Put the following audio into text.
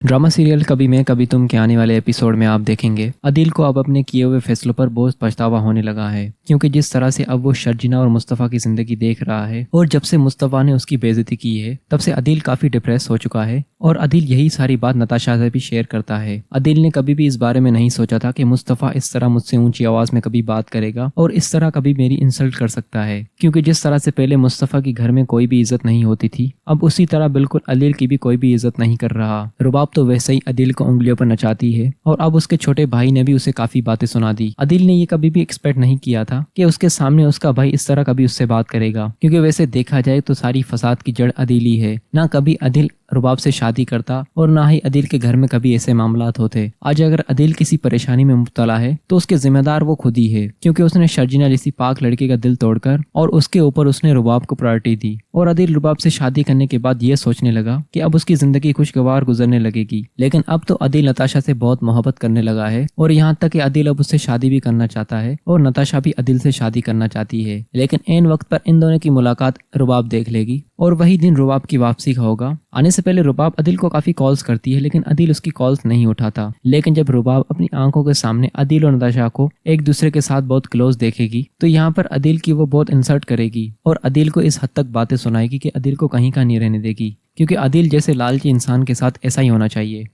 Drama serial कभी मैं कभी तुम के आने वाले एपिसोड में आप देखेंगे अदील को अब अपने किए हुए फैसलों पर बहुत पछतावा होने लगा है, क्योंकि जिस तरह से अब वो शर्जिना और मुस्तफ़ा की जिंदगी देख रहा है और जब से मुस्तफ़ा ने उसकी बेइज्जती की है तब से अदील काफी डिप्रेस हो चुका है। और अदील यही सारी बात नताशा से भी शेयर करता है। अदील ने कभी भी इस बारे में नहीं सोचा था कि मुस्तफ़ा इस तरह मुझसे ऊंची आवाज में कभी बात करेगा और इस तरह कभी मेरी इंसल्ट कर सकता है, क्योंकि जिस तरह से पहले मुस्तफ़ा की घर में कोई भी इज्जत नहीं होती थी अब उसी तरह बिल्कुल अदील की भी कोई भी इज्जत नहीं कर रहा। रुबाब तो वैसे ही अदील को उंगलियों पर नचाती है और अब उसके छोटे भाई ने भी उसे काफी बातें सुना दी। अदील ने ये कभी भी एक्सपेक्ट नहीं किया था कि उसके सामने उसका भाई इस तरह कभी उससे बात करेगा, क्योंकि वैसे देखा जाए तो सारी फसाद की जड़ अदील ही है। ना कभी अदील रुबाब से शादी करता और ना ही अदील के घर में कभी ऐसे मामलात होते। आज अगर अदील किसी परेशानी में मुब्तला है तो उसके जिम्मेदार वो खुद ही है, क्योंकि उसने शर्जिना जैसी पाक लड़की का दिल तोड़कर और उसके ऊपर उसने रुबाब को प्रायोरिटी दी। और अदील रुबाब से शादी करने के बाद ये सोचने लगा कि अब उसकी जिंदगी खुशगवार गुजरने लगेगी। लेकिन अब तो अदील नताशा से बहुत मोहब्बत करने लगा है और यहाँ तक कि अदील अब उससे शादी भी करना चाहता है और नताशा भी अदील से शादी करना चाहती है। लेकिन ऐन वक्त पर इन दोनों की मुलाकात रुबाब देख लेगी और वही दिन रुबाब की वापसी का होगा। आने से पहले रुबाब अदील को काफी कॉल्स करती है, लेकिन अदील उसकी कॉल्स नहीं उठाता। लेकिन जब रुबाब अपनी आंखों के सामने अदील और नताशा को एक दूसरे के साथ बहुत क्लोज देखेगी तो यहाँ पर अदील की वो बहुत इंसल्ट करेगी और अदील को इस हद तक बातें सुनाएगी कि अदील को कहीं का नहीं रहने देगी, क्योंकि अदील जैसे लालची इंसान के साथ ऐसा ही होना चाहिए।